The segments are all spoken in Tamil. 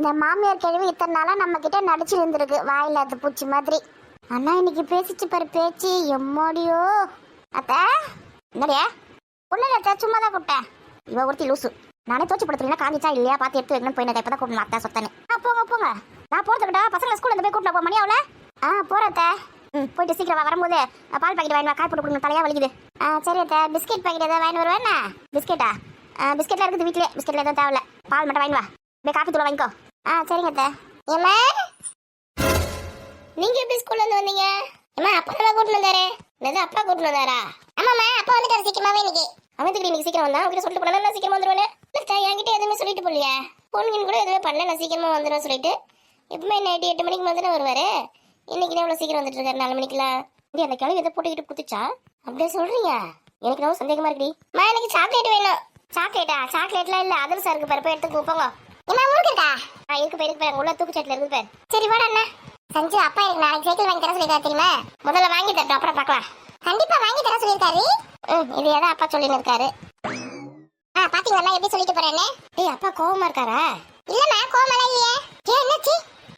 இந்த மாமியார் கிழவி இத்தனை நாளா நம்ம கிட்ட நடிச்சு இருந்திருக்கு வாயில அது பூச்சி மாதிரி. ஆனா இன்னைக்கு பேசிச்சு பாரு பேச்சு எம்மாடியோ. அத்த என்னடியா ஒண்ணு அத்த சும்மா தான் கூப்பிட்டேன். இவ ஒருத்தி லூசு. நானே தோச்சு படுத்துறீங்கன்னா காமிச்சா இல்லையா பார்த்து எடுத்து வைக்கணும் போய் நான் இப்பதான் கூப்பிடணும் அத்தா சொத்தனே. போங்க போங்க நான் போறதுக்கிட்டா பசங்களை ஸ்கூல்ல இருந்து போய் கூப்பிட்டு போ மணி அவள. போறத்த போயிட்டு சீக்கிரம் வரும்போது பால் பாக்கெட் வாங்கி காய் போட்டு கொடுங்க தலையா வலிக்குது. சரி அத்த பிஸ்கெட் பாக்கெட் ஏதாவது வாங்கி வருவேண்ணா. பிஸ்கெட்டா பிஸ்கெட்லாம் இருக்குது வீட்லயே. பிஸ்கெட்ல எதுவும் தேவையில்ல பால் மட்டும் வாங்கி வா. அப்படியே காஃபி தூளை வாங்கிக்கோ. சரிங்க அத்தை. ஏம்மா நீங்க எப்படி ஸ்கூல்ல இருந்து வந்தீங்க? ஏம்மா அப்பா தான் கூட்டிட்டு வந்தாரு. என்னது அப்பா கூட்டிட்டு வந்தாரா? ஆமாம்மா அப்பா வந்துட்டாரு சீக்கிரமாவே இன்னைக்கு. அவன் இன்னைக்கு சீக்கிரம் வந்தா அவங்கிட்ட சொல்லிட்டு போனா நான் சீக்கிரமா வந்துருவேன். என்கிட்ட எதுவுமே சொல்லிட்டு போலியா? பொண்ணுங்க கூட எதுவுமே பண்ணல நான் சீக்கிரமா வந்துடுவேன் சொல்லிட்டு. எப்பவுமே நைட்டு 8 மணிக்கு வந்து வருவாரு. இன்னைக்கு எவ்வளவு சீக்கிரம் வந்துட்டு இருக்காரு 4 மணிக்கெல்லாம். அந்த கிளவி எதை போட்டுக்கிட்டு குத்துச்சா அப்படியே சொல்றீங்க? எனக்கு ரொம்ப சந்தேகமா இருக்குடி. எனக்கு சாக்லேட் வேணும். சாக்லேட்டா? சாக்லேட்லாம் இல்ல அதிரசம் இருக்கு பாரு போய் எடுத்து கூப்போங்க. என்ன ஊருக்கு இருக்கா? இருக்கு பாரு உள்ள தூக்கு சட்டில இருக்கு பாரு. சரி வாடா அண்ணா. சஞ்சு அப்பா எனக்கு நாளைக்கு சைக்கிள் வாங்கி தர சொல்லிருக்காரு தெரியுமா? முதல்ல வாங்கி தரட்டும் அப்புறம் பார்க்கலாம். கண்டிப்பா வாங்கி தர சொல்லிருக்காரு. இது ஏதா அப்பா சொல்லின்னு இருக்காரு. பாத்தீங்களா எப்படி சொல்லிட்டு போறேன்னு? டேய் அப்பா கோவமா இருக்காரா? இல்லம்மா கோவமா இல்லையே. ஏன் என்னாச்சு?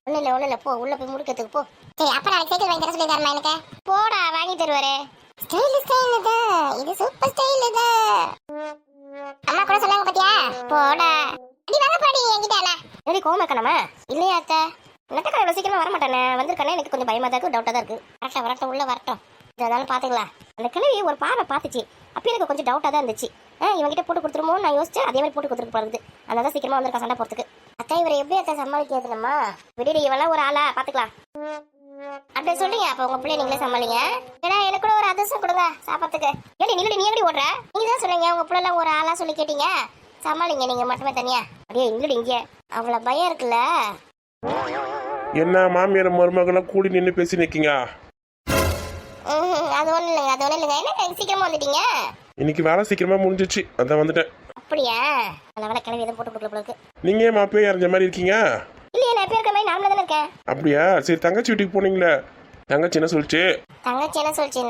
ஒண்ணு இல்ல போ உள்ள போய் முடுக்கத்துக்கு போ. சரி அப்பா நாளைக்கு சைக்கிள் வாங்கி தர சொல்லிருக்காருமா எனக்கு. போடா வாங்கி தருவாரு. ஸ்டைல் தான் இது சூப்பர் ஸ்டைல் தான். அம்மா கூட சொன்னாங்க பாத்தியா? போடா அடி வாங்க பாடி என்கிட்ட. எப்படி கோவமா இருக்கணுமா? இல்லையா அத்தை நெட்டக்கார சீக்கிரமா வர மாட்டானே. வந்திருக்கானே எனக்கு கொஞ்சம் பயமா தான் இருக்கு டவுட்டா தான் இருக்கு. வரட்டும் உள்ள வரட்டும் இதனால பாத்துக்கலாம். அந்த கிழவி ஒரு பார்வை பார்த்துச்சு அப்ப எனக்கு கொஞ்சம் டவுட்டா தான் இருந்துச்சு. இவங்கிட்ட போட்டு கொடுத்துருமோ நான் யோசிச்சேன். அதே மாதிரி போட்டு கொடுத்துருக்கு போறது. அதனால சீக்கிரமா வந்திருக்கா சண்டை போறதுக்கு. அத்தை இவரை எப்படி அத்தை சமாளிக்கிறதுமா? விடுடி இவெல்லாம் ஒரு ஆளா பாத்துக்கலாம். அப்படியே சொல்றீங்க அப்ப உங்க பிள்ளைய நீங்களே சமாளிங்க. ஏன்னா எனக்கு கூட ஒரு அதிர்ஷ்டம் கொடுங்க சாப்பிட்றதுக்கு. ஏடி நீ எப்படி ஓடுற? நீங்க தான் சொன்னீங்க உங்க பிள்ளை எல்லாம் ஒரு ஆளா சொல்லி கேட்டீங்க. சமாளிங்க நீங்க மட்டுமே தனியா. அப்படியே இல்லடி இங்க அவ்வளவு பயம் இருக்குல்ல. என்ன மாமியார் மருமகெல்லாம் கூடி நின்று பேசி நிக்கீங்க? அது ஒண்ணு இல்லைங்க என்ன சீக்கிரமா வந்துட்டீங்க? இன்னைக்கு வேலை சீக்கிரமா முடிஞ்சிச்சு அதான் வந்துட்டேன். அப்படியா? நல்ல கிளவி எதுவும் போட்டு கொடுக்கல. நீங்க ஏன் மாப்பிள்ளை அறிஞ்ச மாதிரி இருக்கீங்க? இல்லையே நான் பேர் மாதிரி நாமளே தானே இருக்கேன். அப்படியா? சரி தங்கச்சி வீட்டுக்கு போனீங்களே தங்கச்சி என்ன சொல்லிச்சு?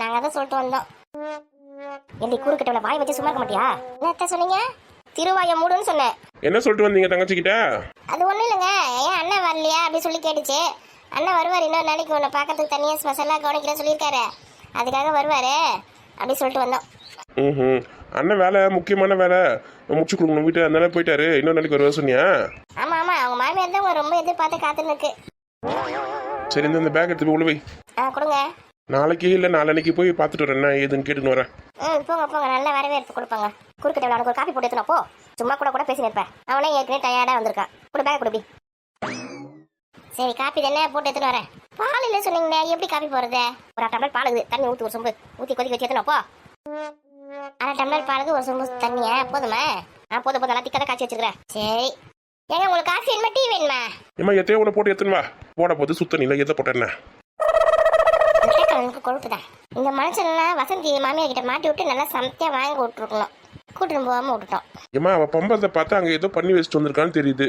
நாங்க தான் சொல்லிட்டு வந்தோம். எப்படி கூறுக்கிட்ட வாய் வச்சு சும்மா இருக்க மாட்டியா? என்ன சொன்னீங்க? திருவாய மூடுன்னு சொன்னேன். என்ன சொல்லிட்டு வந்தீங்க தங்கச்சி கிட்ட? அது ஒண்ணும் இல்லைங்க. ஏன் அண்ணன் வரலையா அப்படி சொல்லி கேட்டுச்சு. அண்ணன் வருவார் இன்னொரு நாளைக்கு உன்னை பார்க்கறதுக்கு தனியாக ஸ்பெஷலாக கவனிக்கிறேன் சொல்லியிருக்காரு. அதுக்காக வருவாரு அப்படி சொல்லிட்டு வந்தோம். அண்ணன் வேலை முக்கியமான வேலை முடிச்சு கொடுக்கணும் வீட்டு அதனால போயிட்டாரு. இன்னொரு நாளைக்கு வருவா சொன்னியா? ஆமா அவங்க மாமியார் தான் ரொம்ப எதிர்பார்த்து காத்துன்னு இருக்கு. சரி இந்த பேக் எடுத்து போய் உள்ள வை. கொடுங்க. நாளைக்கு இல்லை நாளைக்கு போய் பார்த்துட்டு வரேன் என்ன ஏதுன்னு கேட்டுன்னு வரேன். போங்க நல்ல வரவேற்பு கொடுப்பாங்க. குறுக்கிட்ட அவனுக்கு ஒரு காப்பி போட்டு எடுத்துனா போ. சும்மா கூட பேசி நிற்பேன். அவனே ஏற்கனவே டயர்டா வந்திருக்கான். கூட பேக் கொடுப்பி. சரி காப்பி தானே போட்டு எடுத்துன்னு வரேன். பால் இல்லை சொன்னீங்க எப்படி காப்பி போறது? ஒரு 1/2 டம்ளர் பால் இருக்குது தண்ணி ஊற்றி ஒரு சொம்பு ஊற்றி கொதிக்க வச்சு எடுத்துனா போ. 1/2 டம்ளர் பாலுக்கு ஒரு சொம்பு தண்ணியா போதுமா? போதும் நல்லா திக்கதான் காய்ச்சி வச்சிருக்கிறேன். சரி ஏங்க உங்களுக்கு காஃபி வேணுமா டீ வேணுமா? ஏமா எத்தையோ கூட போட்டு எடுத்துன்னு வா. போட போது சுத்த நிலை எதை போட்டேன் கொழுப்புதான். இந்த மனுஷன்லாம் வசந்தி மாமியார் கிட்ட மாட்டி விட்டு நல்லா சமைத்தியா வாங்கி விட்டுருக்கணும். கூட்டிட்டு போகாம விட்டுட்டோம். ஏமா அவ பம்பத்தை பார்த்தா அங்க ஏதோ பண்ணி வச்சுட்டு வந்திருக்கான்னு தெரியுது.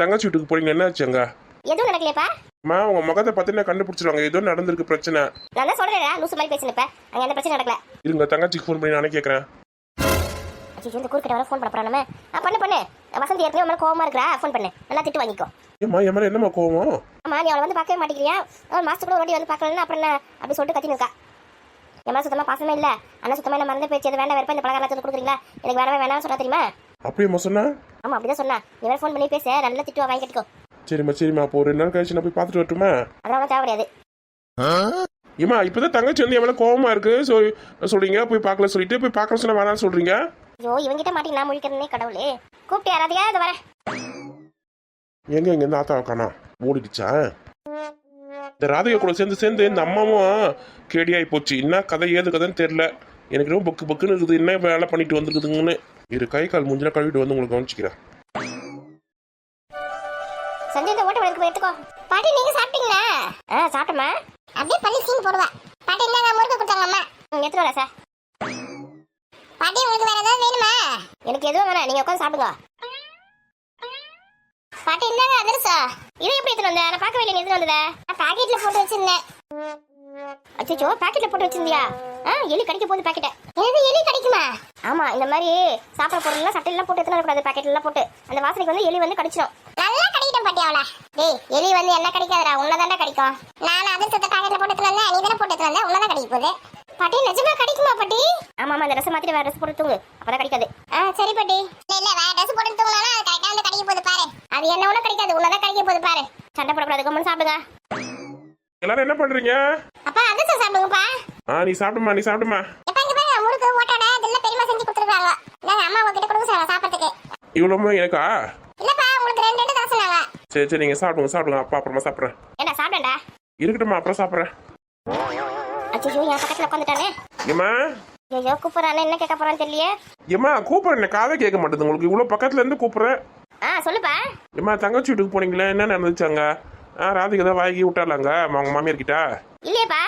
தங்கச்சி வீட்டுக்கு போறீங்க என்ன ஆச்சு அங்க? எதுவும் நடக்கலையப்பா. அம்மா உங்க முகத்தை பார்த்து நான் கண்டுபிடிச்சிருவாங்க ஏதோ நடந்திருக்கு பிரச்சனை. நான் தான் சொல்றேன் லூசு மாதிரி பேசினப்ப அங்க எந்த பிரச்சனை நடக்கல. இருங்க தங்கச்சிக்கு ஃபோன் பண்ணி நானே கேட்கறேன். இந்த குறுக்கிட்ட வர ஃபோன் பண்ண போறானே. பண்ணு வசந்தி ஏற்கனவே மேல கோவமா இருக்கா. ஃபோன் பண்ணு நல்லா திட்டு வாங்கிக்கோ. ஏமா என் மேல என்னமா கோவம்? அம்மா நீ அவளை வந்து பார்க்கவே மாட்டேங்கிறியா? ஒரு மாசத்துக்குள்ள ஓடி வந்து பார்க்கலன்னா அப்புறம் என்ன அப்படி சொல்லிட்டு கத்தின்னு இருக்கா. என் மேல சுத்தமா பாசமே இல்ல. அண்ணா சுத்தமா என்ன மறந்து போயிடுச்சு. வேண்டாம் வெறுப்பா இந்த பலகாரத்தை கொடுக்குறீங்களா? எனக்கு வேணாம் சொல்ல தெரியுமா? அப்படியேம்மா சொன்னா? ஆமா அப்படிதான் சொன்னா. நீ வேற ஃபோன் பண்ணி பேச நல்லா திட்டு வாங்கி கேட்டுக்கோ. சரிம்மா அப்போ ஒரு 2 நாள் கழிச்சு நான் போய் பார்த்துட்டு வரட்டுமா? அதெல்லாம் தேவை கிடையாது. ஏமா இப்பதான் தங்கச்சி வந்து எவ்வளவு கோவமா இருக்கு சொல்றீங்க போய் பார்க்கல சொல்லிட்டு போய் பார்க்க சொன்னா வேணாம்னு சொல்றீங்க. ஐயோ இவங்கிட்ட மாட்டி நான் முழிக்கிறேனே கடவுளே. கூப்பிட்டு யாராதையா இது வரேன். எங்க இந்த ஆத்தா காணா ஓடிடுச்சா? இந்த ராதிகா கூட சேர்ந்து இந்த அம்மாவும் கேடியாகி போச்சு. என்ன கதை ஏது கதைன்னு தெரியல. எனக்கு ரொம்ப பக்குன்னு இருக்குது. என்ன வேலை பண்ணிட்டு வந்துருக்குதுங்கன்னு இரு கை கால் மூஞ்சினா கழுவிட்டு வந்து உங்களுக்கு கவனிச்சுக்கிறேன். சஞ்சய் இந்த ஓட்ட வளைக்கு போய் எடுத்துக்கோ. பாட்டி நீங்க சாப்பிட்டீங்களா? சாப்பிட்டமா. அப்படியே பண்ணி சீன் போடுவா. பாட்டி என்ன முறுக்கு கொடுத்தாங்க அம்மா. எடுத்துட்டு வரேன் சார். பாட்டி உங்களுக்கு வேற ஏதாவது வேணுமா? எனக்கு எதுவும் வேணாம் நீங்க உட்காந்து சாப்பிடுங்க. பாட்டி என்னங்க அதிரசா? இதை எப்படி எடுத்துட்டு வந்த? நான் பார்க்கவே இல்லை. எடுத்துட்டு வந்தத நான் பாக்கெட்ல போட்டு வச்சிருந்தேன். அச்சோ பாக்கெட்ல போட்டு வச்சிருந்தியா? எலி கடிக்க போகுது பாக்கெட்டை. எலி கடிக்குமா? ஆமா இந்த மாதிரி சாப்பிட பொருள் எல்லாம் சட்டையெல்லாம் போட்டு எடுத்துட்டு வரக்கூடாது. பாக்கெட்ல எல்லாம் போட்டு அந்த வாசனைக்கு வந்து எலி வந்து கடிச்சிடும். நல்லா கடிக்கிட்ட பாட்டி அவள. டேய் எலி வந்து என்ன கடிக்காதடா, உன்னதாண்டா கடிக்கும். நான் அதிர்ஷ்டத்தை பாக்கெட்ல போட்டு வந்தேன், நீ தானே போட்டு வந்த, உன்னதான் கடிக்க போகுது. பாட்டி நிஜமா கடிக்குமா பாட்டி? ஆமா இந்த ட்ரெஸ் மாத்திட்டு வேற ட்ரெஸ் போட்டு தூங்கு, அப்பதான் கடிக்காது. சரி பாட்டி. இல்ல வேற ட்ரெஸ் போட்டு தூங்குனானா அது கரெக்டா வந்து கடிக்க போகுது பாரு. அது என்ன ஒண்ணு கடிக்காது, உன்னதான் கடிக்க போகுது பாரு. சண்டை போடக்கூடாது, கம்மன் சாப்பிடுங்க. எல்லாரும் என்ன பண்றீங்க? அப்பா அதிர்ஷ்டம் சாப்பிடுங்கப்பா. நீ சாப்பிடுமா. எப்ப இங்க பாருங்க, முறுக்கு ஓட்டாடை இதெல்லாம் பெரியமா செஞ்சு கொடுத்துருக்காங்க. நான் அம்மா உங்ககிட்ட கொடுக்க சொல்றேன் சாப்பிடுறதுக்கு. இவ்வளவு எனக்கா? இல்லப்பா உங்களுக்கு ரெண்டு தான் சொன்னாங்க. சரி நீங்க சாப்பிடுங்க, அப்பா அப்புறமா சாப்பிடுறேன். ஏண்டா சாப்பிடடா. இருக்கட்டும்மா, அப்புறம் சாப்பிடுறேன். அச்சோ என் பக்கத்துல உட்காந்துட்டானே. ஏமா ஐயோ கூப்பிடுறானே, என்ன கேட்க போறான்னு தெரியலையே. ஏமா கூப்பிடுறேன், காதை கேட்க மாட்டேது உங்களுக்கு. இவ்வளவு பக்கத்துல இருந்து கூப்பிடுறேன். சொல்லுப்பா. ஏமா தங்கச்சி வீட்டுக்கு போனீங்களே, என்ன நடந்துச்சாங்க? ராதிகா தான் வாங்கி விட்டாலாங்க அவங்க மாமியார் கிட்ட. இல்லையப்பா.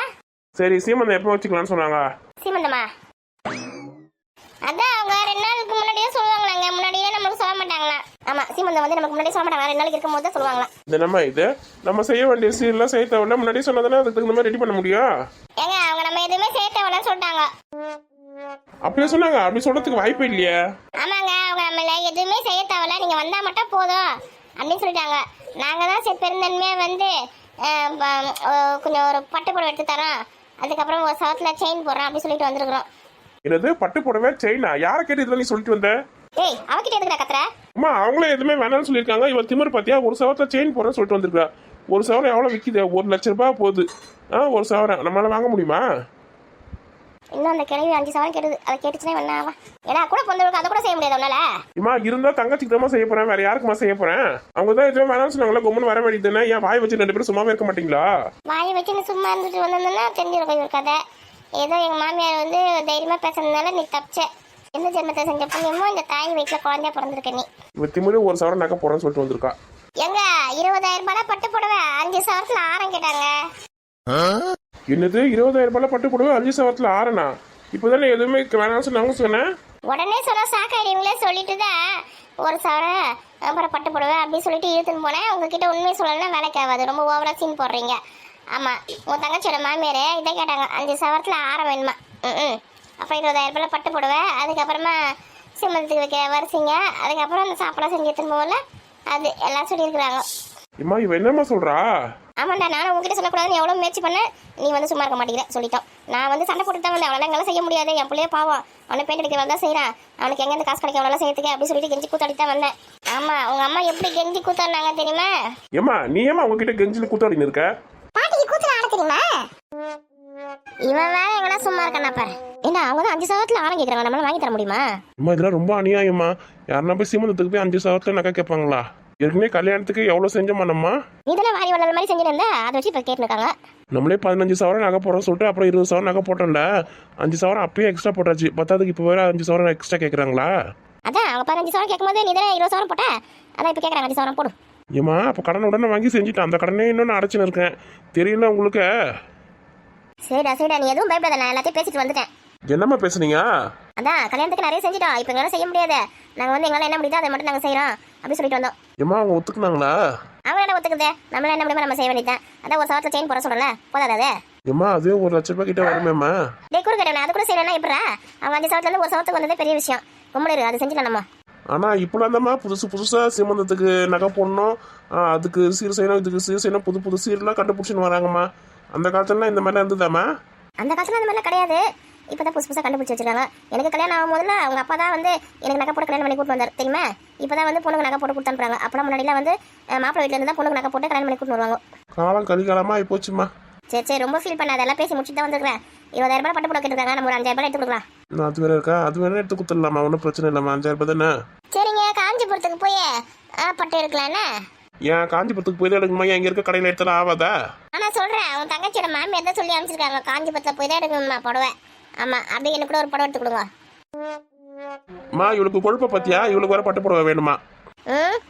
சரி சீமந்தம் எப்போ வச்சுக்கலாம்னு சொன்னாங்க? சீமந்தமா? அதான் அவங்க 2 நாளுக்கு முன்னாடியே சொல்லுவாங்களாங்க, முன்னாடியே நமக்கு சொல்ல மாட்டாங்களா. ஆமா சீமந்தம் வந்து நமக்கு முன்னாடியே சொல்ல மாட்டாங்க, 2 நாளைக்கு இருக்கும் போது தான் சொல்லுவாங்களா. இது நம்ம செய்ய வேண்டிய சீரெல்லாம் செய்ய தேவையில்ல, முன்னாடியே சொன்னதானே அதுக்கு தகுந்த மாதிரி ரெடி பண்ண முடியும். ஏங்க அவங்க நம்ம எதுவுமே செய்ய தேவையில்லன்னு சொல்லிட்டாங்க. அப்படியே சொன்னாங்க? அப்படி சொல்றதுக்கு வாய்ப்பு இல்லையா? ஆமாங்க அவங்க நம்மள எதுவுமே செய்ய தேவையில்ல, நீங்க வந்தா மட்டும் போதும் அப்படின்னு சொல்லிட்டாங்க. நாங்க தான் சரி பெருந்தன்மையா வந்து கொஞ்சம் ஒரு பட்டு புடவை எடுத்து தரோம், அதுக்கப்புறம் ஒரு சவத்துல செயின் போடுறோம் அப்படி சொல்லிட்டு வந்திருக்கிறோம். என்னது பட்டு புடவை செயினா? யாரை கேட்டு இதெல்லாம் நீ சொல்லிட்டு வந்த? ஏய் அவகிட்ட எதுக்குடா கத்துற? அம்மா அவங்களே எதுவுமே வேணாம்னு சொல்லியிருக்காங்க. இவன் திமிர் பாத்தியா, ஒரு சவரத்துல செயின் போடுறேன்னு சொல்லிட்டு வந்திருக்கா. ஒரு சவரம் எவ்வளவு விற்கிது? 1 லட்சம் ரூபாய் போகுது. ஒரு சவரம் நம்மளால வாங்க முடியுமா? இன்னும் அந்த கிழவி 5 சவரம் கேடுது, அதை கேட்டுச்சுன்னா என்ன ஆகும்? ஏன்னா கூட பொந்தவருக்கு அதை கூட செய்ய முடியாது உன்னால. இம்மா இருந்தா தங்கச்சிக்கு தான் செய்ய போறேன், வேற யாருக்குமா செய்ய போறேன்? அவங்க தான் எதுவுமே வேணாம்னு சொன்னாங்களா, கும்பன் வர வேண்டியதுன்னா ஏன் வாய் வச்சு 2 பேரும் சும்மாவே இருக்க மாட்டீங்களா? வாயை வச்சு சும்மா இருந்துட்டு வந்தோம்னா தெரிஞ்சிருக்கும் இவர் கதை. ஏதோ எங்க மாமியார் வந்து தைரியமா பேசுறதுனால நீ தப்பிச்ச. எந்த ஜென்மத்தை செஞ்ச புண்ணியமோ இந்த தாய் வீட்டுல குழந்தையா பிறந்திருக்க நீ. இவ திமிரு ஒரு சவரம் நகை போறேன்னு சொல்லிட்டு வந்திருக்கா. எங்க 20,000 ரூபாய் பட்டு போடுவேன், 5 சவரத்துல 6 கேட்டாங்க. என்னது 20,000 ரூபாய் பட்டு போடுவேன் 5 சவரத்துல 6? இப்பதானே எதுவுமே வேணாம்னு சொன்னாங்க சொன்னேன். உடனே சொன்னா சாக்காயிடுவீங்களே சொல்லிட்டு தான் ஒரு சவரம் அப்புறம் பட்டு போடுவேன் அப்படின்னு சொல்லிட்டு இழுத்துன்னு போனேன். உங்ககிட்ட உண்மையை சொல்லணும்னா வேலைக்கு ஆகாது, ரொம்ப ஓவரா சீன் போடுறீங்க. ஆமா உங்க தங்கச்சியோட மாமியாரு இதை கேட்டாங்க, 5 சவரத்துல 6 வேணுமா. அப்புறம் 20,000 ரூபாய் பட்டு போடுவேன், அதுக்கப்புறமா சிம்மத்துக்கு வைக்க வரிசைங்க, அதுக்கப்புறம் அந்த சாப்பாடு செஞ்சு எடுத்துன்னு போகல, அது எல்லாம் சொல்லியிருக்கிறாங்க. இம்மா இவ என்னம்மா சொல்றா? ஆமாண்டா நானும் உங்ககிட்ட சொல்லக்கூடாதுன்னு எவ்வளோ முயற்சி பண்ணேன், நீ வந்து சும்மா இருக்க மாட்டேங்கிற சொல்லிட்டோம். நான் வந்து சண்டை போட்டு தான் வந்து அவனால் எங்கெல்லாம் செய்ய முடியாது, என் பிள்ளைய பாவம் அவனை பெயிண்ட் அடிக்க தான் செய்கிறான், அவனுக்கு எங்கேருந்து காசு கிடைக்க அவனால செய்யறதுக்கு அப்படின்னு சொல்லிட்டு கெஞ்சி கூத்தாடி தான் வந்தேன். ஆமா உங்க அம்மா எப்படி கெஞ்சி கூத்தாடினாங்க தெரியுமா? ஏமா நீ ஏமா உங்ககிட்ட கெஞ்சில கூத்தாடின்னு இருக்க? பாட்டிக்கு கூத்துல ஆட தெரியுமா? இவன் வேற எங்கன்னா சும்மா இருக்கானா பாரு. என்ன அவங்க தான் 5 சவரத்துல 6 கேட்கறாங்க, நம்மளால வாங்கி தர முடியுமா? அம்மா இதெல்லாம் ரொம்ப அநியாயம்மா. யாருன்னா போய் சீமந்தத்துக்கு போய் 5 சவரத்துல நகை கேட்பாங்களா? ஏற்கனவே கல்யாணத்துக்கு எவ்வளவு செஞ்சோமா நம்ம? நீ தானே வாரி வளர்ந்த மாதிரி செஞ்சிருந்தா அதை வச்சு இப்போ கேட்டுருக்காங்க. நம்மளே 15 சவரம் நகை போடுறோம் சொல்லிட்டு அப்புறம் 20 சவரம் நகை போட்டோம்ல, 5 சவரம் அப்பயே எக்ஸ்ட்ரா போட்டாச்சு. பத்தாவதுக்கு இப்போ வேற 5 சவரம் எக்ஸ்ட்ரா கேட்குறாங்களா? அதான் அவங்க 15 சவரம் கேட்கும்போது நீ தானே 20 சவரம் போட்ட, அதான் இப்போ கேட்குறாங்க 5 சவரம் போடும். ஏமா அப்போ கடன் உடனே வாங்கி செஞ்சுட்டேன், அந்த கடனே இன்னொன்று அடைச்சுன்னு இருக்கேன், தெரியல உங்களுக்கு? சரிடா நீ எதுவும் பயப்படாத, நான் எல்லாத்தையும் பேசிட்டு வந்துட்டேன். என்னம்மா பேசுனீங்க? அதான் கல்யாணத்துக்கு நிறைய செஞ்சிட்டோம், இப்போ எங்களால் செய்ய முடியாது, நாங்கள் வந்து எங்களால் என்ன முடியுதோ அதை மட்டும் நாங்கள் செய்கிறோம் அப்படின்னு சொல்லிட்டு வந்தோம். ஏமா அவங்க ஒத்துக்குனாங்களா? அவங்க என்ன ஒத்துக்குது, நம்மளால என்ன முடியுமோ நம்ம செய்ய வேண்டியதான். அதான் ஒரு சவரத்தில் செயின் போட சொல்கிறல போதாது. ஏமா அதே 1 லட்ச ரூபாய் கிட்ட வருமேம்மா. டே கூட கேட்டேன், அது கூட செய்யணும்னா எப்படா? அவங்க 5 சவரத்துலேருந்து ஒரு சவரத்துக்கு வந்ததே பெரிய விஷயம், கும்பிடு அது செஞ்சுக்கலாம் நம்ம. ஆனால் இப்போலாம் தான்மா புதுசாக சீமந்தத்துக்கு நகை போடணும், அதுக்கு சீர் செய்யணும், இதுக்கு சீர் செய்யணும், புது சீரெலாம் கண்டுபிடிச்சின்னு வராங்கம்மா. அந்த காலத்துலலாம் இந்த மாதிரிலாம் இருந்ததாம்மா? அந்த காலத்தில் அந்த மாதிரிலாம் கிடையாது, இப்போ தான் புதுசாக கண்டுபிடிச்சி வச்சிருக்காங்க. எனக்கு கல்யாணம் ஆகும் போதில் அவங்க அப்பா தான் வந்து எனக்கு நகை போட்டு கல்யாணம் பண்ணி கூட்டு வந்தார் தெரியுமா? இப்போ தான் வந்து பொண்ணுக்கு நகை போட்டு கொடுத்து அனுப்புறாங்க. அப்போலாம் முன்னாடிலாம் வந்து மாப்பிள்ளை வீட்டில் இருந்து தான் பொண்ணுக்கு நகை போட்டு கல்யாணம் பண்ணி கூட்டு வருவாங்க. காலம் கலிகாலமாக ஆகிப்போச்சுமா. சரி ரொம்ப ஃபீல் பண்ணாத, அதெல்லாம் பேசி முடிச்சுட்டு தான் வந்துருக்கேன். 20,000 ரூபாய் பட்டு போட கேட்டுருக்காங்க, நம்ம ஒரு 5,000 ரூபாய் எடுத்து கொடுக்கலாம். அது வேற இருக்கா? அது வேணா எடுத்து கொடுத்துடலாமா, ஒன்றும் பிரச்சனை இல்லைம்மா. 5,000 ரூபாய் தானே? சரிங்க காஞ்சிபுரத்துக்கு போய் பட்டு எடுக்கலான்னு. ஏன் காஞ்சிபுரத்துக்கு போய் தான் எடுக்கணுமா? எங்கே இருக்க கடையில் எடுத்தாலும் ஆகாதா? ஆனால் சொல்கிறேன் அவங்க தங்கச்சியோட மாமியார் தான் சொல்லி அனுப்பிச்சிருக்காங்க, காஞ்சிபுரத்தில் போய் தான் எடுக்கணுமா புடவை. ஆமாம் அப்படி எனக்கு கூட ஒரு படம் எடுத்து கொடுங்க. அம்மா இவளுக்கு கொழுப்ப பத்தியா? இவளுக்கு வர பட்டு புடவை வேணுமா?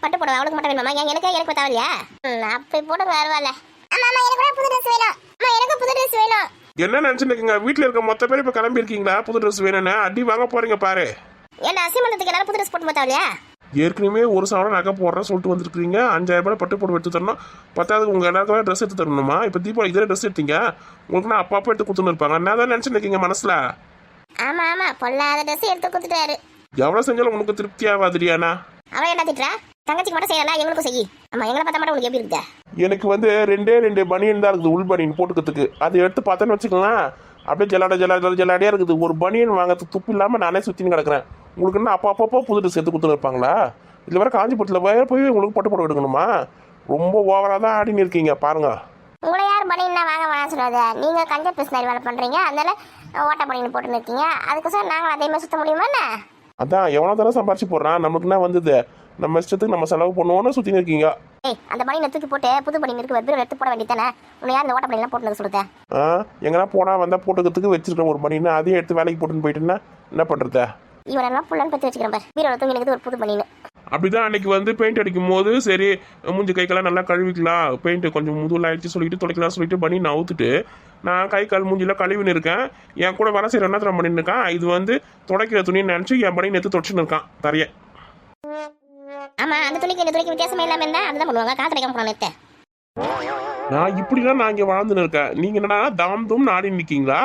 பட்டு புடவை அவளுக்கு மட்டும் வேணுமா? எனக்கு தேவையா? அப்படி போட்டு வருவாள். எனக்கு புது ட்ரெஸ் வேணும். எனக்கு புது ட்ரெஸ் வேணும். என்ன நினைச்சுருக்கீங்க? வீட்டில் இருக்க மொத்த பேர் இப்போ கிளம்பி இருக்கீங்களா? புது ட்ரெஸ் வேணும்னு அடி வாங்க போறீங்க பாரு. ஏன்னா அசிமந்தத்துக்கு எல்லாரும் புது ட்ரெஸ் போட்டு போத்தாவியா? ஏற்கனவே 1 சவரம் நகை போடுறேன்னு சொல்லிட்டு வந்துருக்கீங்க. 5,000 ரூபாய் பட்டு போட்டு எடுத்து தரணும். பத்தாவது உங்க எல்லாருக்கும் ட்ரெஸ் எடுத்து தரணுமா? இப்போ தீபாவளி இதே ட்ரெஸ் எடுத்தீங்க, உங்களுக்கு நான் அப்பா எடுத்து கொடுத்துன்னு இருப்பாங்க. என்ன தான் நினைச்சுருக்கீங்க மனசுல? ஆமா பொல்லாத ட்ரெஸ் எடுத்து கொடுத்துட்டாரு. எவ்வளவு செஞ்சாலும் உனக்கு திருப்தி ஆகாதுரியானா? அவன் என்ன திட்டுறா? தங்கச்சிக்கு மட்டும் செய்யலாம், எங்களுக்கும் செய்யி. ஆமா, எங்களை பார்த்தா மட்டும் உங்களுக்கு எப்படி இருக்குது? எனக்கு வந்து ரெண்டே பனியன் தான் இருக்குது, உள் பனியன் போட்டுக்கிறதுக்கு. அதை எடுத்து பார்த்தேன்னு வச்சுக்கலாம், அப்படியே ஜலாடியாக இருக்குது. ஒரு பனியன் வாங்கிறதுக்கு துப்பு இல்லாமல் நானே சுற்றின்னு கிடக்குறேன். உங்களுக்கு என்ன அப்பப்போ புது ட்ரெஸ் எடுத்து கொடுத்துன்னு இருப்பாங்களா? இதில் வேறு காஞ்சிபுரத்தில் போய் உங்களுக்கு பட்டு போட எடுக்கணுமா? ரொம்ப ஓவராக தான் ஆடின்னு இருக்கீங்க பாருங்க. உங்களை யார் பனியன்னா வாங்க வேணாம் சொல்லாத. நீங்கள் கஞ்ச பிஸ்னாரி வேலை பண்ணுறீங்க, அதனால ஓட்ட பனியன் போட்டுன்னு இருக்கீங்க. அதுக்கு சார் நாங்கள் அதே மாதிரி சுற்ற முடியுமா என்ன? அதான் எவ்வளோ தானே சம்பாரிச்சு போடுறான், நமக்கு என்ன வந்தது? நம்ம இஷ்டத்துக்கு நம்ம செலவு பண்ணுவோன்னு சுற்றின்னு இருக்கீங்க. ஏய், அந்த பனியனை தூக்கி போட்டு புது பனியன் இருக்கு, வெறும் எடுத்து போட வேண்டியதானே. உன்னை யார் இந்த ஓட்ட பனியெல்லாம் போட்டு சொல்லுதேன்? எங்கன்னா போனால் வந்தால் போட்டுக்கிறதுக்கு வச்சிருக்கேன் ஒரு பனியன், அதையும் எடுத்து வேலைக்கு போட்டுன்னு போயிட்டுன்னா என்ன பண்ணுறது? இவரெல்லாம் புள்ளன்னு பற்றி வச்சுக்கிறேன் பாரு, வீரோட தூங்கி இருக்குது ஒரு புது பனியன். அப்படிதான் அன்னைக்கு வந்து பெயிண்ட் அடிக்கும் போது சரி மூஞ்சி கைக்கெல்லாம் நல்லா கழுவிக்கலாம், பெயிண்ட் கொஞ்சம் முதுகில் ஆயிடுச்சு சொல்லிட்டு துடைக்கலாம் சொல்லிட்டு பண்ணி நவுத்துட்டு நான் கை கால் மூஞ்சிலாம் கழுவின்னு இருக்கேன். என் கூட வர சரி என்ன தரம் பண்ணின்னு இருக்கான், இது வந்து துடைக்கிற துணின்னு நினச்சி என் பணி நேற்று துடைச்சுன்னு இருக்கான் தரைய. ஆமா, அந்த துணிக்கு இந்த துணிக்கு வித்தியாசமே இல்லாம இருந்தா அதுதான் பண்ணுவாங்க. காசு கிடைக்காம போன நேரத்தை நான் இப்படிலாம் நான் இங்கே வாழ்ந்துன்னு இருக்கேன். நீங்கள் என்னடா தாம் தூம் நாடின்னு நிற்கீங்களா?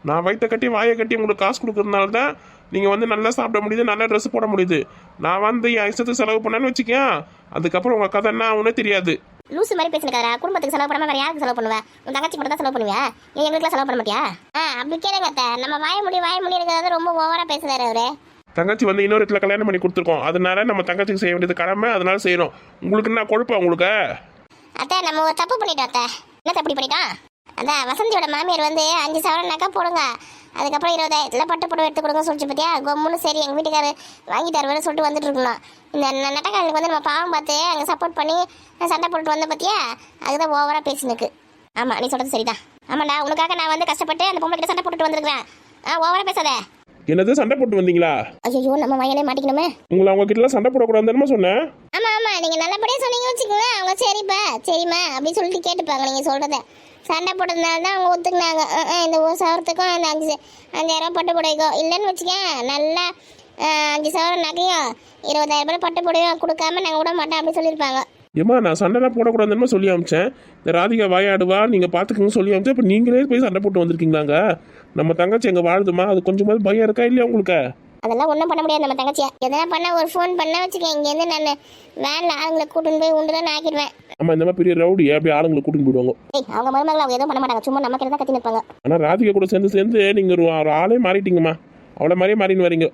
நான் வயிற்ற கட்டி வாயை கட்டி உங்களுக்கு காசு கொடுக்கறதுனால தான் நீங்கள் வந்து நல்லா சாப்பிட முடியுது, நல்லா ட்ரெஸ் போட முடியுது. நான் வந்து என் இஷ்டத்துக்கு செலவு பண்ணேன்னு வச்சுக்கேன், அதுக்கப்புறம் உங்கள் கதை என்ன ஆகுனே தெரியாது. லூசு மாதிரி பேசுனக்காரா. குடும்பத்துக்கு செலவு பண்ணாம வேற யாருக்கு செலவு பண்ணுவேன்? உன் தங்கச்சி மட்டும் தான் செலவு பண்ணுவியா? ஏன் எங்களுக்குலாம் செலவு பண்ண மாட்டியா? அப்படி கேளுங்க அத்தை. நம்ம வாய முடி இருக்கிறது ரொம்ப ஓவரா பேசுறாரு அவரு. தங்கச்சி வந்து இன்னொரு இடத்துல கல்யாணம் பண்ணி கொடுத்துருக்கோம், அதனால நம்ம தங்கச்சிக்கு செய்ய வேண்டியது கடமை, அதனால செய்யணும். உங்களுக்கு என்ன கொழுப்பா உங்களுக்கு? அத்தை, நம்ம ஒரு தப்பு பண்ணிட்டோம் அத்தை. என்ன தப்பு பண்ணிட்டோம்? அதான் வசந்தியோட மாமியார் வந்து 5 சவரன் நகை போடுங்க, அதுக்கப்புறம் 20,000 பட்டு புடவை எடுத்து கொடுங்க சொல்லிச்சு பார்த்தியா? கொம்முன்னு சரி எங்கள் வீட்டுக்காரர் வாங்கி தருவேன்னு சொல்லிட்டு வந்துட்டு இருக்கணும். இந்த நட்டக்காரனுக்கு வந்து நம்ம பாவம் பார்த்து அங்கே சப்போர்ட் பண்ணி சண்டை போட்டு வந்த பார்த்தியா? அதுதான் ஓவராக பேசினுக்கு. ஆமாம், நீ சொல்கிறது சரிதான். ஆமாண்டா, உனக்காக நான் வந்து கஷ்டப்பட்டு அந்த பொம்பளை கிட்ட சண்டை போட்டுட்டு வந்துருக்கிறேன். ஓவராக பேசாத. என்னது சண்டை போட்டு வந்தீங்களா? ஐயோ, நம்ம வயலே மாட்டிக்கணுமே. உங்களை அவங்க கிட்ட சண்டை போடக்கூடாதுன்னு சொன்னேன். ஆமா, நீங்க நல்லபடியா சொன்னீங்க வச்சுக்கோங்க. அவங்க சரிப்பா சரிம்மா அப்படின்னு சொல்லிட்டு கேட்டுப்பாங்க நீங்க சொல்றத. சண்டை போட்டதுனால தான் அவங்க ஒத்துக்குனாங்க. இந்த ஒரு சவரத்துக்கும் அந்த 5,000 பட்டு புடவைக்கும் இல்லைன்னு வச்சுக்கேன், நல்லா 5 சவரம் நகையும் 20,000 பட்டு புடவையும் கொடுக்காம நாங்கள் விட மாட்டோம் அப்படின்னு சொல்லியிருப்பாங்க. ஏமா நான் சண்டைலாம் போடக்கூடாதுன்னு சொல்லி அமிச்சேன். இந்த ராதிகா வாயாடுவா நீங்கள் பார்த்துக்கங்க சொல்லி அமிச்சேன். இப்போ நீங்களே போய் சண்டை போட்டு வந்திருக்கீங்களாங்க? நம்ம தங்கச்சி எங்கே வாழுதுமா? அது கொஞ்சமாவது பயம் இருக்கா இல்லையா உங்களுக்கு? அதெல்லாம் ஒன்றும் பண்ண முடியாது. நம்ம தங்கச்சியா எதனா பண்ண ஒரு ஃபோன் பண்ண வச்சுக்கேன், இங்கேருந்து நான் வேனில் ஆளுங்களை கூட்டின்னு போய் உண்டு தான் ஆக்கிடுவேன். ஆமாம், இந்த மாதிரி பெரிய ரவுடி அப்படி ஆளுங்களை கூட்டின்னு போயிடுவாங்க. அவங்க மருமகளை அவங்க எதுவும் பண்ண மாட்டாங்க, சும்மா நம்ம கிட்ட தான் கத்தி நிற்பாங்க. ஆனால் ராதிகா கூட சேர்ந்து நீங்கள் ஒரு ஆளே மாறிட்டீங்கம்மா, அவளை மாதிரியே மாறின்னு வரீங்க.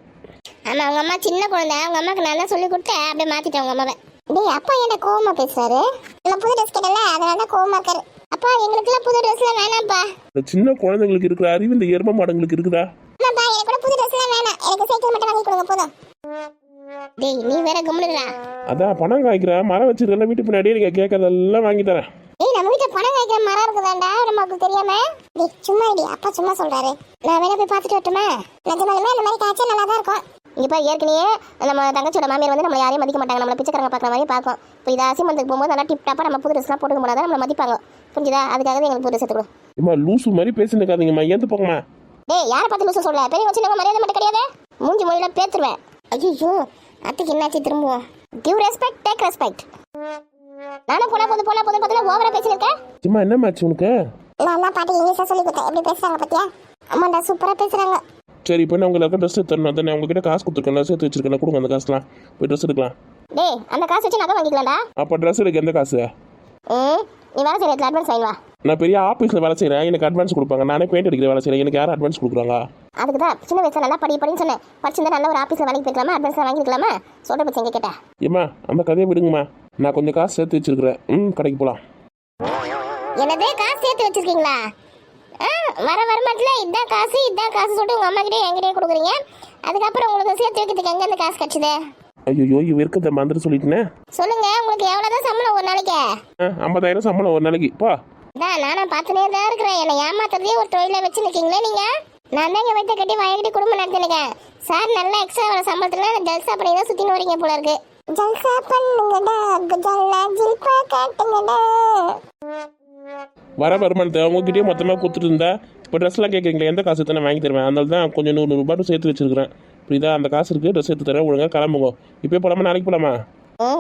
ஆமாம், அவங்க அம்மா சின்ன குழந்தை, அவங்க அம்மாவுக்கு நான் தான் சொல்லி கொடுத்தேன், அப்படியே மாற்றிட்டேன் அவங்க அம்மாவை. டேய், அப்பா என்ன கோவமா பேசுறாரு? நான் புது ட்ரெஸ் கேட்டல, அதனால தான் கோவமா இருக்காரு. அப்பா, எங்களுக்குலாம் புது ட்ரெஸ்லாம் வேணாம்ப்பா. இந்த சின்ன குழந்தைங்களுக்கு இருக்கிற அறிவு இந்த எரும மாடுங்களுக்கு இருக்குதா? ஆமாப்பா, எனக்கு கூட புது ட்ரெஸ்லாம் வேணாம், எனக்கு சைக்கிள் மட்டும் வாங்கி கொடுங்க போதும். டேய், நீ வேற கம்முனுடா. அதான் பணம் காய்க்கிறேன், மரம் வச்சிருக்கல வீட்டு பின்னாடியே நீங்கள் கேட்கறதெல்லாம் வாங்கி தரேன். டேய், நம்ம வீட்டில் பணம் காய்க்கிற மரம் இருக்குதாண்டா, நமக்கு தெரியாம. டேய், சும்மா இடி, அப்பா சும்மா சொல்றாரு. நான் வேணா போய் பார்த்துட்டு வரட்டுமா? நிஜமாலுமே அந்த மாதிரி காய்ச்சல் நல்லா தான் இருக்கும். இப்போ ஏற்கனவே நம்ம தங்கச்சியோட மாமியார் வந்து நம்மளை யாரையும் மதிக்க மாட்டாங்க, நம்மளை பிச்சைக்காரங்க பார்க்குற மாதிரி பார்க்கும். இப்போ இதை அசிமந்துக்கு போகும்போது நல்லா டிப் டாப்பாக நம்ம புது ட்ரெஸ்லாம் போட்டுக்க முடியாது, நம்மளை மதிப்பாங்க. புரிஞ்சுதா? அதுக்காக தான் எங்களுக்கு புது ட்ரெஸ் எடுத்துக்கணும். இம்மா லூசு மாதிரி பேசினுக்காதீங்கம்மா, ஏந்து போங்கம்மா. டேய், யாரை பார்த்து லூசு சொல்ல? பெரிய வச்சு நம்ம மரியாதை மட்டும் கிடையாது, மூஞ்சி மொழியில பேத்துருவேன். ஐயோ, அத்தைக்கு என்னாச்சு திரும்புவோம்? Give respect, take respect. நானும் போனா போதும் பார்த்தா ஓவரா பேசினிருக்கேன். சும்மா என்ன மேட்ச் உனக்கு? நான் தான் பாட்டி இங்கிலீஷா சொல்லி கொடுத்தேன், எப்படி பேசுறாங்க பார்த்தியா? ஆமாண்டா, சூப்பரா பேசுறாங்க. சரி, இப்போ நான் உங்களுக்கு ட்ரெஸ் எடுத்துறேன், அதான் உங்ககிட்ட காசு கொடுத்துருக்கேன், சேர்த்து வச்சிருக்கேன், கொடுங்க அந்த காசுலாம், போய் ட்ரெஸ் எடுக்கலாம். டேய், அந்த காசு வச்சு நகை வாங்கிக்கலாம்டா. அப்போ ட்ரெஸ் எடுக்க எந்த காசு? நீ வேலை செய்யறதுல அட்வான்ஸ் வாங்கிவா. நான் பெரிய ஆஃபீஸில் வேலை செய்கிறேன், எனக்கு அட்வான்ஸ் கொடுப்பாங்க. நானே பெயிண்ட் அடிக்கிற வேலை செய்கிறேன், எனக்கு யாரும் அட்வான்ஸ் கொடுக்குறாங்க? அதுக்கு தான் சின்ன வயசுல நல்லா படின்னு சொன்னேன். படிச்சிருந்தா நல்ல ஒரு ஆஃபீஸில் வேலைக்கு போய்க்கலாமா, அட்வான்ஸ் வாங்கிக்கலாமா? சொல்கிற பற்றி எங்கே கேட்டேன். ஏம்மா அந்த கதையை விடுங்கம்மா, நான் கொஞ்சம் காசு சேர்த்து வச்சிருக்கிறேன், கடைக்கு போகலாம். என்னதே காசு சேர்த்து வச்சிருக்கீங்களா? வர வருமானத்தில் இதான் காசு சொல்லிட்டு உங்கள் அம்மா கிட்டே என்கிட்டயே கொடுக்குறீங்க. அதுக்கப்புறம் உங்களுக்கு சேர்த்து வைக்கிறதுக்கு எங்கே இந்த காசு கிடச்சிது? ஐயோ, இவ இருக்கிறத மந்திரம் சொல்லிட்டேன். சொல்லுங்க, உங்களுக்கு எவ்வளோதான் சம்பளம் ஒரு நாளைக்கு? 50,000 சம்பளம் ஒரு நாளைக்கு. பா நானும் பார்த்துனே தான் இருக்கிறேன். என்னை ஏமாத்துறதே ஒரு தொழிலை வச்சு நிற்கீங்களே நீங்கள். நான் தான் இங்கே வைத்த கட்டி வயக்கட்டி குடும்பம் நடத்தினுக்கேன். சார் நல்லா எக்ஸ்ட்ரா வர சம்பளத்தில் ஜல்சா பண்ணி தான் சுற்றின்னு வரீங்க போல இருக்கு. ஜல்சா பண்ணுங்கடா, ஜில்பா காட்டுங்கடா. வர வருமானத்தை அவங்ககிட்டயே மொத்தமாக கொடுத்துட்டு இருந்தா இப்போ ட்ரெஸ்லாம் கேட்குறீங்களா, எந்த காசு தானே வாங்கி தருவேன். அதனால தான் கொஞ்சம் 100 ரூபாய் சேர்த்து வச்சிருக்கிறேன். புரியுதா? அந்த காசு இருக்குது, ட்ரெஸ் எடுத்து தரேன், ஒழுங்காக கிளம்புங்க. இப்போ போகலாமா நாளைக்கு போகலாமா?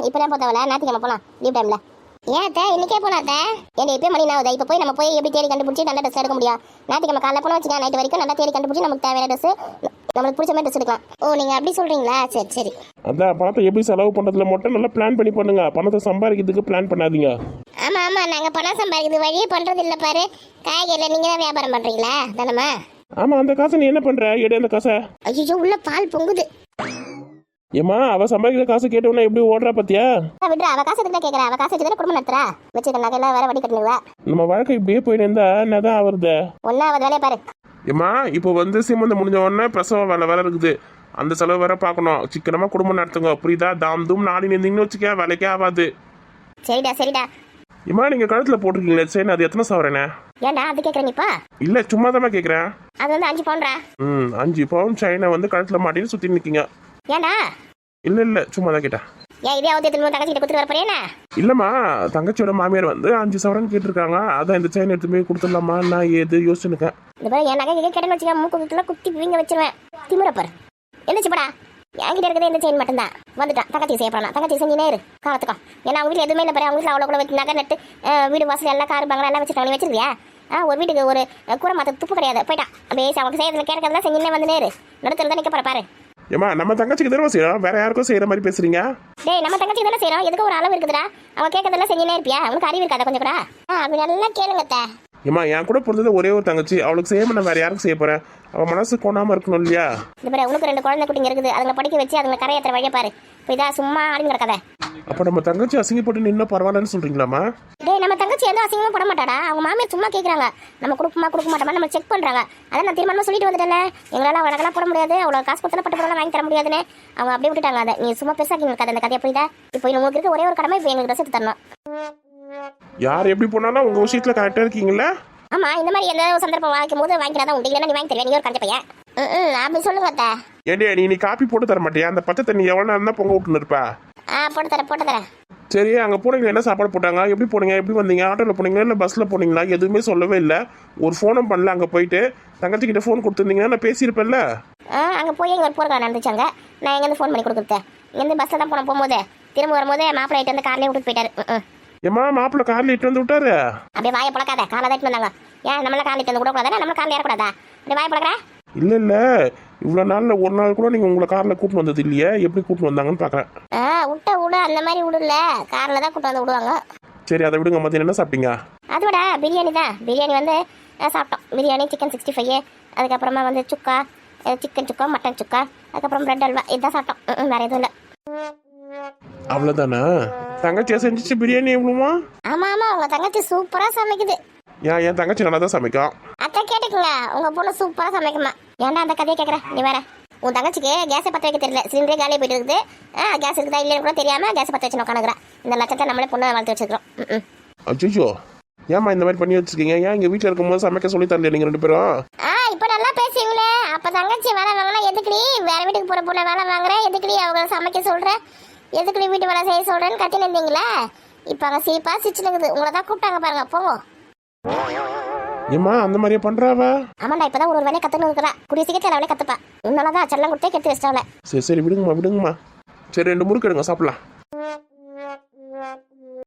இப்போ தான் போத்தவல, ஞாயிற்றுக்கிழமை போகலாம், லீவ் டைமில். ஏன் அத்தை இன்னைக்கே போனாத்த? ஏன் இப்போ மணி நான் இப்போ போய் நம்ம போய் எப்படி தேடி கண்டுபிடிச்சி நல்ல ட்ரெஸ் எடுக்க முடியும்? ஞாயிற்றுக்கிழமை காலைல போன வச்சுக்கா, நைட்டு வரைக்கும் நல்லா தேடி கண்டுபிடிச்சி நமக்கு தேவையான ட்ரெஸ் நம்மளுக்கு பிடிச்ச மாதிரி ட்ரெஸ் எடுக்கலாம். ஓ நீங்க அப்படி சொல்றீங்களா? சரி சரி. அதான் பணத்தை எப்படி செலவு பண்ணுறதுல மட்டும் நல்லா பிளான் பண்ணி பண்ணுங்க, பணத்தை சம்பாதிக்கிறதுக்கு பிளான் பண்ணாதீங்க. ஆமா ஆமா, நாங்க பணம் சம்பாதிக்கிறது வழியே பண்றது இல்ல பாரு. காய்கறில நீங்க தான் வியாபாரம் பண்றீங்களா தானம்மா? ஆமாம், அந்த காசை நீ என்ன பண்ணுற? எடு அந்த காசை. ஐயோ உள்ள பால் பொங்குது. ஏம்மா அவள் சம்பாதிக்கிற காசு கேட்டவொன்னே எப்படி ஓடுறா பார்த்தியா? விடுறா, அவ காசு எதுக்கு கேட்கறா? அவ காசு வச்சுதான் குடும்பம் நடத்துறா. வச்சுக்க நகையெல்லாம் வேற வடி கட்டணுங்களா? நம்ம வாழ்க்கை இப்படியே போயிட்டு இருந்தா என்னதான் ஆகுறது? ஒன்னாவது வேலையை பாரு. ஏம்மா இப்போ வந்து சீமந்தம் முடிஞ்ச உடனே பிரசவம் வேலை இருக்குது, அந்த செலவு வேற பார்க்கணும். சிக்கனமாக குடும்பம் நடத்துங்க, புரியுதா? தாம் தூம் நாடி நின்றீங்கன்னு வச்சுக்க வேலைக்கே ஆகாது. சரிடா சரிடா. ஏம்மா நீங்கள் கழுத்தில் போட்டிருக்கீங்களே சரி, அது எத்தனை சவரனே? ஏன்டா அது கேட்குறீங்கப்பா? இல்லை சும்மா தான் கேட்குறேன். அது வந்து 5 பவுன்டா. 5 பவுன் செயினை வந்து கழுத்தில் மாட்டின்னு சுற்றி நிற்கிங்க. ஏன்டா? இல்லை சும்மா தான் கேட்டேன். ஏன் இதே அவதே திரும்ப தங்கச்சிட்ட கொடுத்துட்டு வர போறேனா? இல்லைம்மா, தங்கச்சியோட மாமியார் வந்து 5 சவரன் கேட்டிருக்காங்க, அதான் இந்த செயின் எடுத்து போய் கொடுத்துடலாமா நான் ஏது யோசிச்சுருக்கேன். இந்த பாரு, என் நகை கேட்டேன்னு வச்சுக்க மூக்குக்குள்ள குத்தி வீங்க வச்சிருவேன். திமுறப்பாரு என்னச்சுப்படா? என்கிட்ட இருக்கிறது இந்த செயின் மட்டும்தான். வந்துட்டான் தங்கச்சி செய்யப்படலாம், தங்கச்சி செஞ்சுனே இரு காலத்துக்கும். ஏன்னா அவங்க வீட்டில் எதுவுமே இல்லை பாரு. அவங்க வீட்டில் அவ்வளோ கூட வச்சு நகை நட்டு வீடு வாசல் எல்லாம் காரு பங்களா எல்லாம் வச்சுருக்காங்க. நீ வச்சிருக்கியா? ஒரு வீட்டுக்கு ஒரு கூரை மாற்ற துப்பு கிடையாது. போயிட்டான் அப்படியே அவங்க செய்யறதுல கேட்கறதுலாம் செஞ்சுனே வந்து நேரு நடுத்தல் தான் நிற்க போற பாரு. ஏம்மா நம்ம தங்கச்சிக்கு தானே செய்யறோம், வேற யாருக்கும் செய்யற மாதிரி பேசுறீங்க? டேய் நம்ம தங்கச்சி தானே செய்யறோம், எதுக்கு ஒரு அளவு இருக்குதுடா? அவங்க கேட்கறதெல்லாம் செஞ்சுனே இருப்பியா? அவனுக்கு அறிவு இருக்காத கொஞ்சம் கூட? அப்படி நல்லா கேளுங்கத்த. ஏம்மா என் கூட பிறந்தது ஒரே ஒரு தங்கச்சி, அவளுக்கு செய்யாம நான் வேற யாருக்கு செய்ய போறேன்? அவன் மனசு கொண்டாம இருக்கணும் இல்லையா? இந்த பாரு, உனக்கு 2 குழந்தை குட்டிங்க இருக்குது, அதுங்களை படிக்க வச்சு அதுங்களை கரையேற்ற வழியை பாரு. இப்போ இதா சும்மா ஆடின்னு கிடக்காத. அப்ப நம்ம தங்கச்சி அசிங்கப்பட்டு நின்னா பரவாயில்லன்னு சொல்றீங்களாமா? டேய் நம்ம தங்கச்சி எதுவும் அசிங்கமா பட மாட்டாடா. அவங்க மாமியார் சும்மா கேட்குறாங்க, நம்ம கொடுக்குமா கொடுக்க மாட்டோமா நம்ம செக் பண்றாங்க. அதான் நான் தீர்மானமா சொல்லிட்டு வந்துட்டேன்ல, எங்களால் அவளக்கெல்லாம் போட முடியாது, அவ்வளோ காசு கொடுத்தா பட்டு பொருளாக வாங்கி தர முடியாதுன்னு அவங்க அப்படியே விட்டுட்டாங்க. அதை நீ சும்மா பெருசாக்கி இருக்காது அந்த கதையை. புரியுதா? இப்போ உங்களுக்கு இருக்க ஒரே ஒரு கடமை, இப்போ எங்களுக்கு ட்ரெஸ் எடுத்து தரணும். யார் எப்படி போனாலும் உங்க விஷயத்துல கரெக்டா இருக்கீங்களா? ஆமா, இந்த மாதிரி எந்த சந்தர்ப்பம் வாங்கிக்கும் போது வாங்கிக்கிறதா உண்டு, இல்லைன்னா நீ வாங்கி தருவேன். நீ ஒரு கஞ்ச பையன். அப்படி சொல்லுங்க அத்தா. ஏண்டியா நீ காப்பி போட்டு தர மாட்டியா? அந்த பச்சை தண்ணி எவ்வளவு நேரம் தான் பொங்க விட்டுன்னு இருப்பா? போட்டு தரேன். சரி, அங்கே போனீங்க என்ன சாப்பாடு போட்டாங்க? எப்படி போனீங்க? எப்படி வந்தீங்க? ஆட்டோவில் போனீங்களா இல்லை பஸ்ஸில் போனீங்களா? எதுவுமே சொல்லவே இல்லை. ஒரு ஃபோனும் பண்ணல. அங்கே போயிட்டு தங்கச்சிக்கிட்ட ஃபோன் கொடுத்துருந்தீங்கன்னா நான் பேசியிருப்பேன்ல. அங்கே போய் எங்கள் ஒரு போர்க்கால நடந்துச்சாங்க. நான் எங்கேருந்து ஃபோன் பண்ணி கொடுத்துட்டேன். இங்கேருந்து பஸ்ஸில் தான் போகும்போது திரும்ப வரும்போது மாப்பிள்ளை ஆகிட்டு வந்து கார்லேயே விட்டுட்டு போயிட்டாரு. ஏம்மா மாப்பிள்ளை காரில் இட்டு வந்து விட்டாரு? அப்படியே வாயை பழக்காத, காலை தான் வந்தாங்க. ஏன் நம்மள காலில் இட்டு வந்து விடக்கூடாதா? நம்ம காலில் ஏறக்கூடாதா? அப்படியே வாயை பழக்கிற? இல்லை இவ்வளோ நாளில் ஒரு நாள் கூட நீங்கள் உங்களை காரில் கூட்டின்னு வந்தது இல்லையே, எப்படி கூட்டின்னு வந்தாங்கன்னு பார்க்குறேன். விடு அந்த மாதிரி விடல, காரில் தான் கூட்டு வந்து விடுவாங்க. சரி அதை விடுங்க. மத்தியம் என்ன சாப்பிட்டீங்க? அதோட பிரியாணி தான். பிரியாணி வந்து சாப்பிட்டோம். பிரியாணி, சிக்கன் 65, அதுக்கப்புறமா வந்து சுக்கா, சிக்கன் சுக்கா, மட்டன் சுக்கா, அதுக்கப்புறம் பிரெட் அல்வா, இதுதான் சாப்பிட்டோம். வேற எதுவும் இல்லை. அவ்வளோதானே? தங்கச்சியா செஞ்சிச்சு பிரியாணி எவ்வளோமா? ஆமாம் ஆமாம், உங்கள் தங்கச்சி சூப்பராக சமைக்குது. என் தங்கச்சி நல்லா தான் சமைக்கும். அக்கா கேட்டுக்குங்க, உங்க பொண்ணு சூப்பரா சமைக்குமா? ஏன்டா அந்த கதையை கேட்குற? நீ வேற உன் தங்கச்சிக்கு கேஸை பற்ற வைக்க தெரியல, சிலிண்டரே காலியாக போயிட்டு இருக்குது. கேஸ் இருக்குதா இல்லைன்னு கூட தெரியாம கேஸை பற்ற வச்சு உட்காந்துக்கிறேன். இந்த லட்சத்தை நம்மளே பொண்ணை வளர்த்து வச்சுக்கிறோம். அச்சோ, ஏம்மா இந்த மாதிரி பண்ணி வச்சிருக்கீங்க? ஏன் எங்கள் வீட்டில் இருக்கும்போது சமைக்க சொல்லி தரல நீங்கள் 2 பேரும்? இப்போ நல்லா பேசுவீங்களே. அப்போ தங்கச்சி வேலை வாங்கினா எதுக்குடி வேற வீட்டுக்கு போகிற பொண்ணை வேலை வாங்குற? எதுக்குடி அவங்க சமைக்க சொல்கிற? எதுக்குடி வீட்டு வேலை செய்ய சொல்கிறேன்னு கத்தின்னு இருந்தீங்களே. இப்போ அங்கே சீப்பாக சிச்சுனுக்குது. உங்களை தான் கூப்பிட்டாங்க பாருங்க, போங்க. ஏம்மா அந்த மாதிரியே பண்றாவ? ஆமாண்டா, இப்பதான் ஒரு வேலையை கத்துன்னு இருக்கிறா. குடிய சீக்கிரத்தில் அவளே கத்துப்பா. உன்னாலதான் செல்லம் கொடுத்தே கெடுத்து வச்சிட்டாவல. சரி விடுங்கம்மா. சரி 2 முறுக்கு எடுங்க சாப்பிடலாம்.